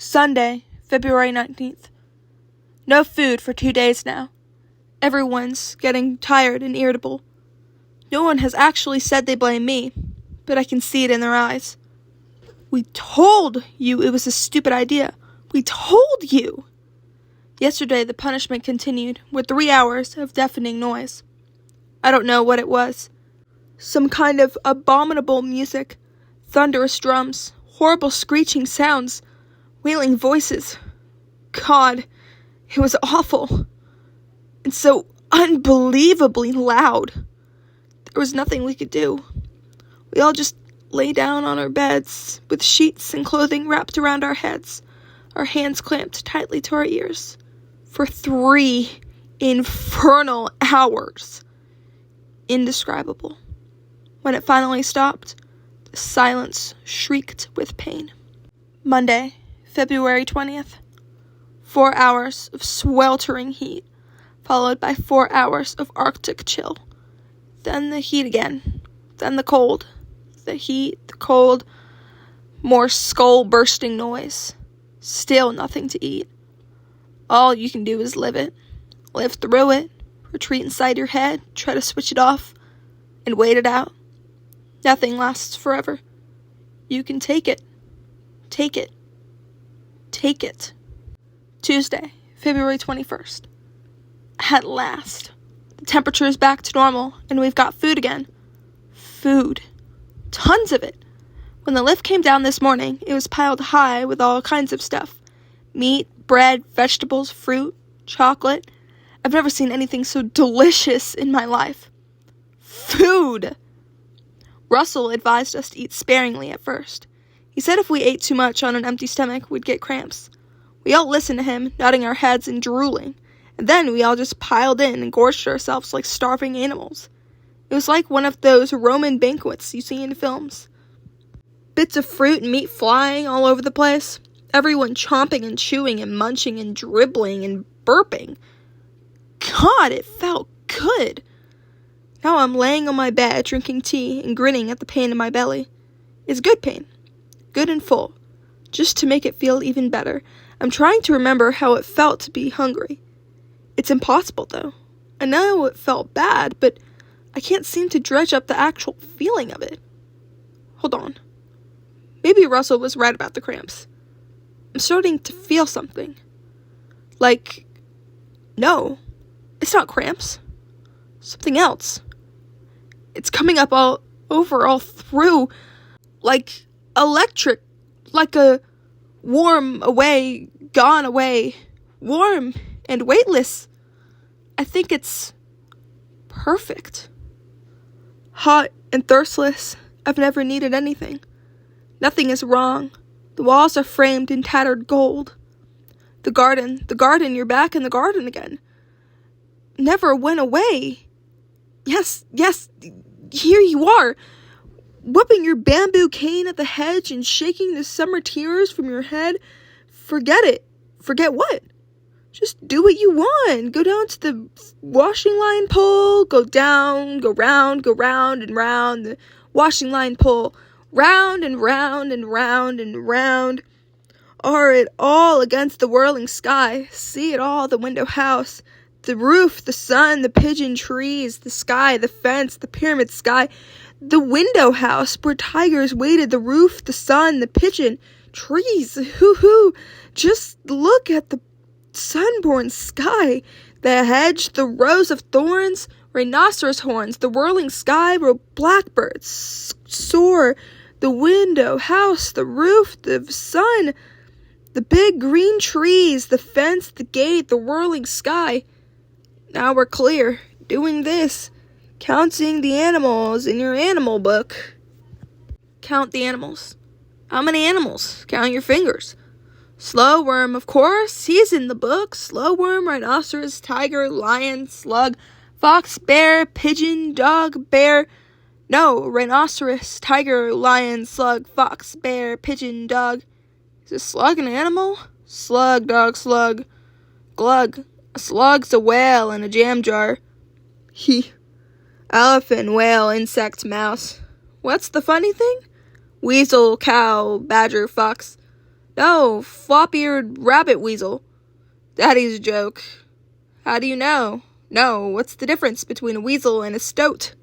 Sunday, February 19th. No food for 2 days now. Everyone's getting tired and irritable. No one has actually said they blame me, but I can see it in their eyes. We told you it was a stupid idea. We told you! Yesterday, the punishment continued with 3 hours of deafening noise. I don't know what it was. Some kind of abominable music, thunderous drums, horrible screeching sounds, wailing voices. God, it was awful. And so unbelievably loud. There was nothing we could do. We all just lay down on our beds with sheets and clothing wrapped around our heads, our hands clamped tightly to our ears, for 3 infernal hours. Indescribable. When it finally stopped, the silence shrieked with pain. Monday, February 20th. 4 hours of sweltering heat, followed by 4 hours of Arctic chill. Then the heat again. Then the cold. The heat, the cold, more skull-bursting noise. Still nothing to eat. All you can do is live it. Live through it. Retreat inside your head. Try to switch it off. And wait it out. Nothing lasts forever. You can take it. Take it. Take it. Tuesday, February 21st. At last. The temperature is back to normal, and we've got food again. Food. Tons of it. When the lift came down this morning, it was piled high with all kinds of stuff. Meat, bread, vegetables, fruit, chocolate. I've never seen anything so delicious in my life. Food! Russell advised us to eat sparingly at first. He said if we ate too much on an empty stomach, we'd get cramps. We all listened to him, nodding our heads and drooling, and then we all just piled in and gorged ourselves like starving animals. It was like one of those Roman banquets you see in films. Bits of fruit and meat flying all over the place, everyone chomping and chewing and munching and dribbling and burping. God, it felt good. Now I'm laying on my bed drinking tea and grinning at the pain in my belly. It's good pain. Good and full. Just to make it feel even better, I'm trying to remember how it felt to be hungry. It's impossible, though. I know it felt bad, but I can't seem to dredge up the actual feeling of it. Hold on. Maybe Russell was right about the cramps. I'm starting to feel something. Like, no, it's not cramps. Something else. It's coming up all over, all through, like electric, like a warm away, gone away, warm and weightless. I think it's perfect. Hot and thirstless, I've never needed anything. Nothing is wrong. The walls are framed in tattered gold. The garden, you're back in the garden again. Never went away. Yes, here you are, whipping your bamboo cane at the hedge and shaking the summer tears from your head. Forget it. Forget what? Just do what you want. Go down to the washing line pole, go down, go round and round the washing line pole, round and round and round and round. Are it all against the whirling sky. See it all, the window house, the roof, the sun, the pigeon trees, the sky, the fence, the pyramid sky, the window house where tigers waited, the roof, the sun, the pigeon trees. Hoo-hoo. Just look at the sunborn sky, the hedge, the rows of thorns, rhinoceros horns, the whirling sky where blackbirds soar, the window house, the roof, the sun, the big green trees, the fence, the gate, the whirling sky. Now we're clear, doing this, counting the animals in your animal book. Count the animals. How many animals? Count your fingers. Slow worm, of course, he's in the book. Slow worm, rhinoceros, tiger, lion, slug, fox, bear, pigeon, dog, bear. No, rhinoceros, tiger, lion, slug, fox, bear, pigeon, dog. Is a slug an animal? Slug, dog, slug. Glug. A slug's a whale in a jam jar. Elephant, whale, insect, mouse. What's the funny thing? Weasel, cow, badger, fox. No, flop-eared rabbit weasel. Daddy's a joke. How do you know? No, what's the difference between a weasel and a stoat?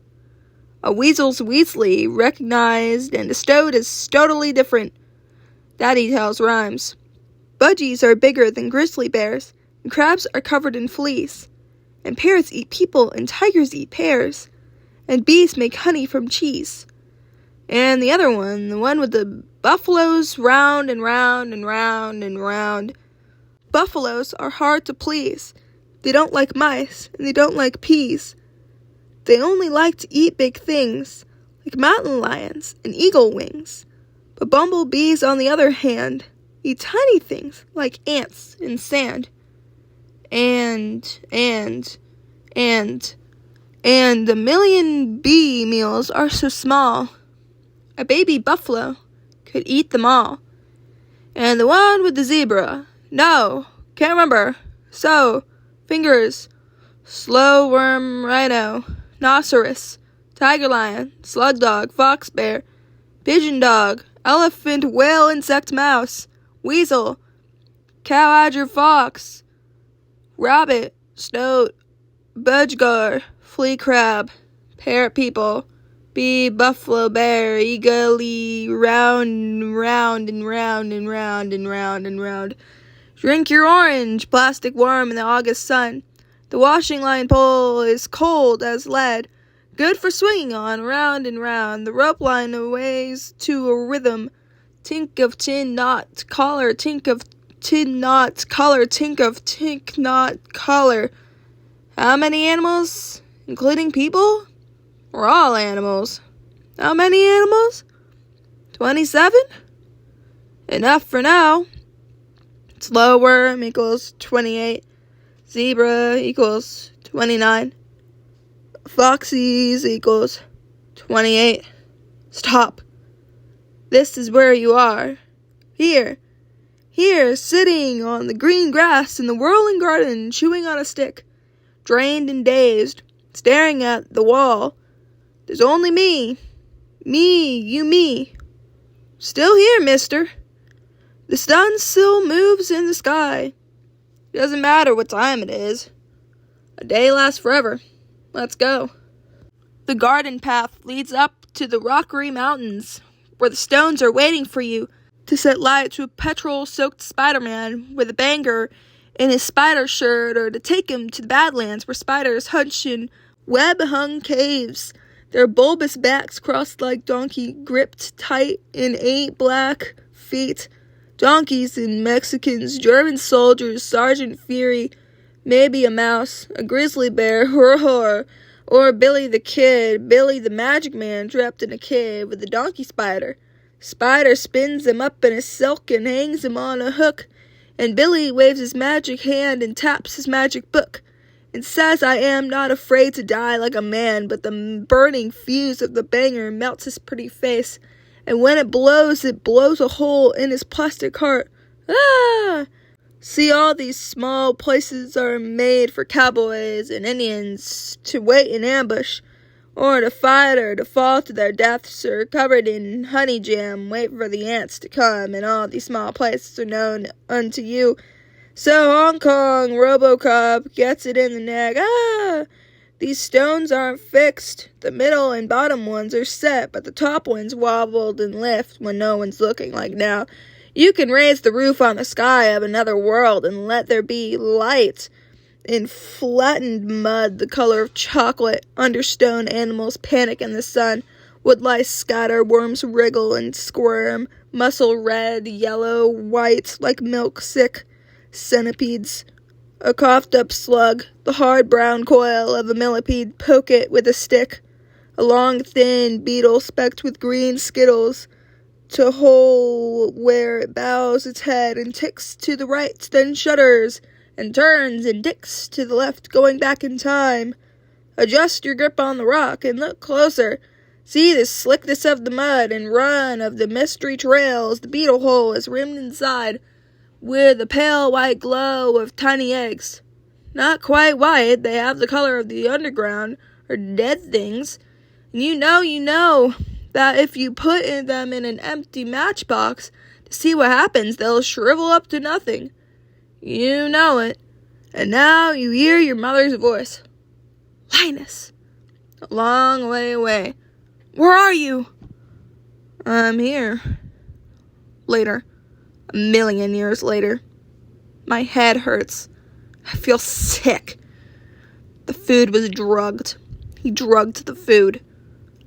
A weasel's weaselly, recognized, and a stoat is totally different. Daddy tells rhymes. Budgies are bigger than grizzly bears, and crabs are covered in fleas. And parrots eat people, and tigers eat pears. And bees make honey from cheese. And the other one, the one with the buffaloes round and round and round and round. Buffaloes are hard to please. They don't like mice, and they don't like peas. They only like to eat big things, like mountain lions and eagle wings. But bumblebees, on the other hand, eat tiny things, like ants and sand. And a million bee meals are so small. A baby buffalo could eat them all. And the one with the zebra, no, can't remember. So, fingers, slow worm rhino, rhinoceros, tiger lion, slug dog, fox bear, pigeon dog, elephant, whale, insect, mouse, weasel, cow-adger, fox, rabbit, stoat, budger, flea crab, parrot people, bee, buffalo, bear, eagerly round and round and round and round and round and round. Drink your orange, plastic worm in the August sun. The washing line pole is cold as lead, good for swinging on round and round. The rope line ways to a rhythm. Tink of tin knot collar, tink of tin knot collar, tink of tink knot collar. How many animals, including people? We're all animals. How many animals? 27? Enough for now. Slow worm equals 28. Zebra equals 29. Foxies equals 28. Stop. This is where you are. Here, sitting on the green grass in the whirling garden, chewing on a stick, drained and dazed, staring at the wall. There's only me. Me. Still here, mister. The sun still moves in the sky. Doesn't matter what time it is. A day lasts forever. Let's go. The garden path leads up to the Rockery Mountains, where the stones are waiting for you to set light to a petrol-soaked Spider-Man with a banger in his spider shirt, or to take him to the Badlands where spiders hunch in web-hung caves, their bulbous backs crossed like donkey gripped tight in 8 black feet. Donkeys and Mexicans, German soldiers, Sergeant Fury, maybe a mouse, a grizzly bear, or Billy the Kid, Billy the Magic Man trapped in a cave with a donkey spider. Spider spins him up in a silk and hangs him on a hook, and Billy waves his magic hand and taps his magic book, and says, I am not afraid to die like a man, but the burning fuse of the banger melts his pretty face, and when it blows a hole in his plastic heart. Ah! See, all these small places are made for cowboys and Indians to wait in ambush, or to fight or to fall to their deaths, or covered in honey jam, wait for the ants to come, and all these small places are known unto you. So Hong Kong Robocop gets it in the neck. Ah! These stones aren't fixed. The middle and bottom ones are set, but the top ones wobbled and lift when no one's looking, like now. You can raise the roof on the sky of another world and let there be light. In flattened mud the color of chocolate, understone animals panic in the sun. Woodlice scatter, worms wriggle and squirm, muscle red, yellow, white, like milk sick centipedes. A coughed-up slug, the hard brown coil of a millipede, poke it with a stick. A long, thin beetle specked with green skittles, to hole where it bows its head and ticks to the right, then shudders, and turns and dicks to the left, going back in time. Adjust your grip on the rock and look closer. See the slickness of the mud and run of the mystery trails. The beetle hole is rimmed inside with a pale white glow of tiny eggs. Not quite white, they have the color of the underground, or dead things. And you know that if you put them in an empty matchbox, To see what happens, they'll shrivel up to nothing. You know it. And now you hear your mother's voice. Linus. A long way away. Where are you? I'm here. Later. 1,000,000 years later. My head hurts. I feel sick. The food was drugged. He drugged the food.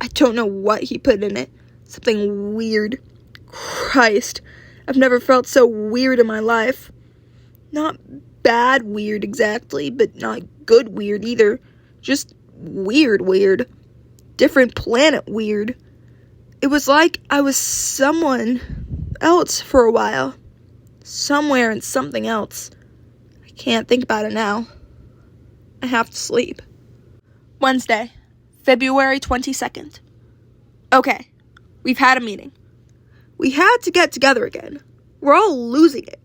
I don't know what he put in it. Something weird. Christ, I've never felt so weird in my life. Not bad weird exactly, but not good weird either. Just weird. Different planet weird. It was like I was someone else for a while. Somewhere in something else. I can't think about it now. I have to sleep. Wednesday, February 22nd. Okay, we've had a meeting. We had to get together again. We're all losing it.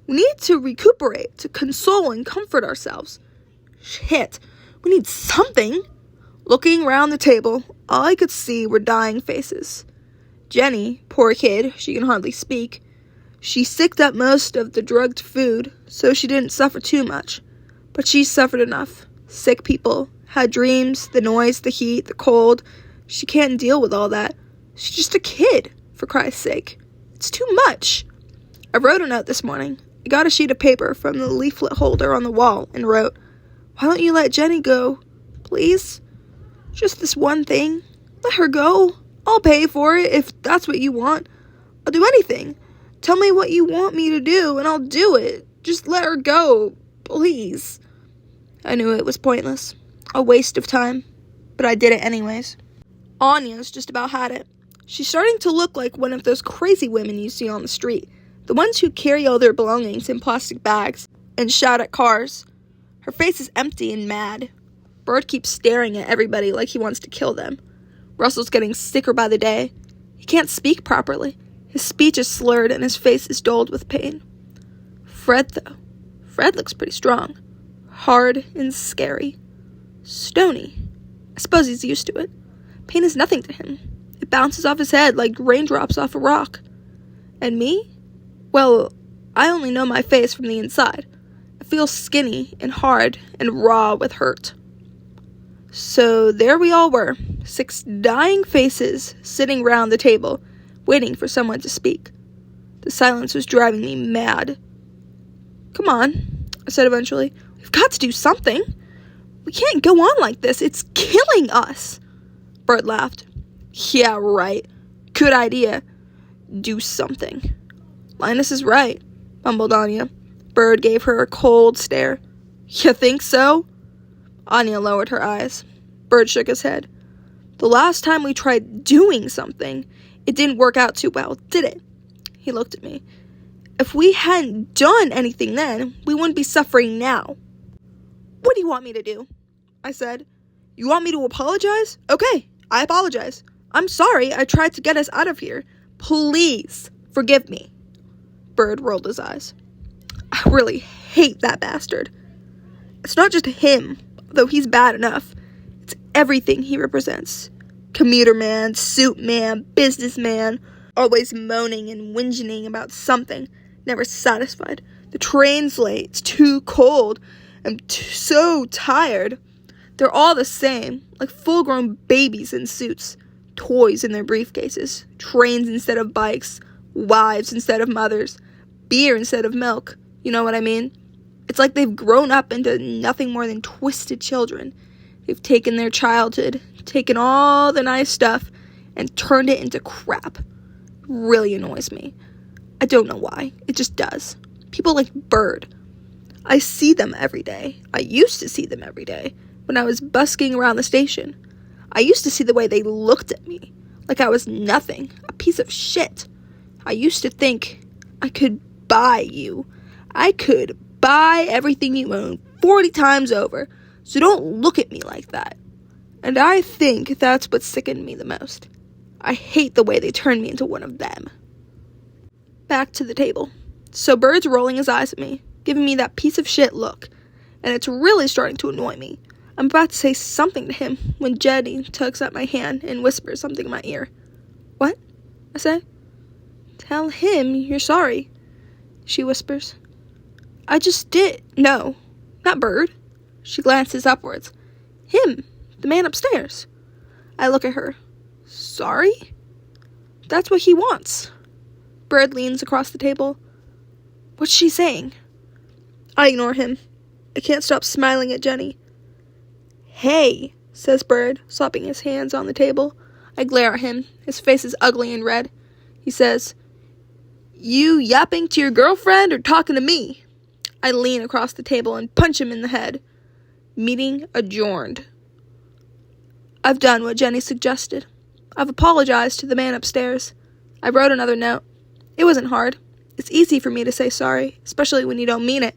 We need to recuperate, to console and comfort ourselves. Shit, we need something. Looking around the table, all I could see were dying faces. Jenny, poor kid, she can hardly speak. She sicked up most of the drugged food, so she didn't suffer too much. But she suffered enough. Sick people had dreams, the noise, the heat, the cold. She can't deal with all that. She's just a kid, for Christ's sake. It's too much. I wrote a note this morning. I got a sheet of paper from the leaflet holder on the wall and wrote, "Why don't you let Jenny go? Please? Just this one thing. Let her go. I'll pay for it if that's what you want. I'll do anything. Tell me what you want me to do and I'll do it. Just let her go. Please." I knew it was pointless. A waste of time. But I did it anyways. Anya's just about had it. She's starting to look like one of those crazy women you see on the street. The ones who carry all their belongings in plastic bags and shout at cars. Her face is empty and mad. Bird keeps staring at everybody like he wants to kill them. Russell's getting sicker by the day. He can't speak properly. His speech is slurred and his face is dulled with pain. Fred, though. Fred looks pretty strong. Hard and scary. Stony. I suppose he's used to it. Pain is nothing to him. It bounces off his head like raindrops off a rock. And me? Well, I only know my face from the inside. I feel skinny and hard and raw with hurt. So there we all were, 6 dying faces sitting round the table, waiting for someone to speak. The silence was driving me mad. "Come on," I said eventually. "We've got to do something. We can't go on like this. It's killing us." Bert laughed. "Yeah, right. Good idea. Do something." "Linus is right," mumbled Anya. Bird gave her a cold stare. "You think so?" Anya lowered her eyes. Bird shook his head. "The last time we tried doing something, it didn't work out too well, did it?" He looked at me. "If we hadn't done anything then, we wouldn't be suffering now." "What do you want me to do?" I said. "You want me to apologize? Okay, I apologize. I'm sorry I tried to get us out of here. Please forgive me." Bird rolled his eyes. "I really hate that bastard. It's not just him, though he's bad enough. It's everything he represents. Commuter man, suit man, businessman, always moaning and whinging about something, never satisfied. The train's late, it's too cold, I'm so tired. They're all the same, like full-grown babies in suits, toys in their briefcases, trains instead of bikes, wives instead of mothers, beer instead of milk. You know what I mean? It's like they've grown up into nothing more than twisted children. They've taken their childhood, taken all the nice stuff, and turned it into crap. It really annoys me. I don't know why. It just does. People like Bird. I see them every day. I used to see them every day when I was busking around the station. I used to see the way they looked at me, like I was nothing, a piece of shit. I used to think I could buy you. I could buy everything you own 40 times over, so don't look at me like that. And I think that's what sickened me the most. I hate the way they turned me into one of them. Back to the table. So Bird's rolling his eyes at me, giving me that piece of shit look, and it's really starting to annoy me. I'm about to say something to him when Jenny tugs at my hand and whispers something in my ear. "What?" I say. Tell him you're sorry, she whispers. I just did. No, not Bird. She glances upwards. Him, the man upstairs. I look at her. Sorry? That's what he wants. Bird leans across the table. What's she saying? I ignore him. I can't stop smiling at Jenny. Hey, says Bird, slapping his hands on the table. I glare at him. His face is ugly and red. He says, You yapping to your girlfriend or talking to me? I lean across the table and punch him in the head. Meeting adjourned. I've done what Jenny suggested. I've apologized to the man upstairs. I wrote another note. It wasn't hard. It's easy for me to say sorry, especially when you don't mean it.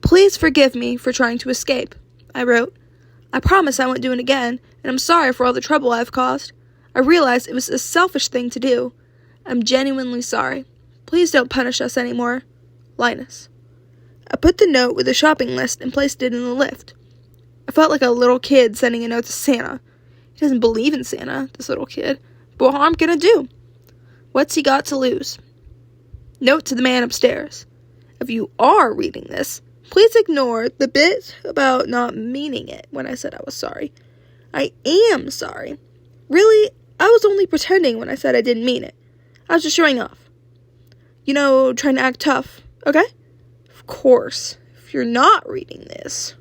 Please forgive me for trying to escape, I wrote. I promise I won't do it again, and I'm sorry for all the trouble I've caused. I realize it was a selfish thing to do. I'm genuinely sorry. Please don't punish us anymore. Linus. I put the note with the shopping list and placed it in the lift. I felt like a little kid sending a note to Santa. He doesn't believe in Santa, this little kid. But what harm can it do? What's he got to lose? Note to the man upstairs. If you are reading this, please ignore the bit about not meaning it when I said I was sorry. I am sorry. Really, I was only pretending when I said I didn't mean it. I was just showing off. Trying to act tough, okay? Of course, if you're not reading this,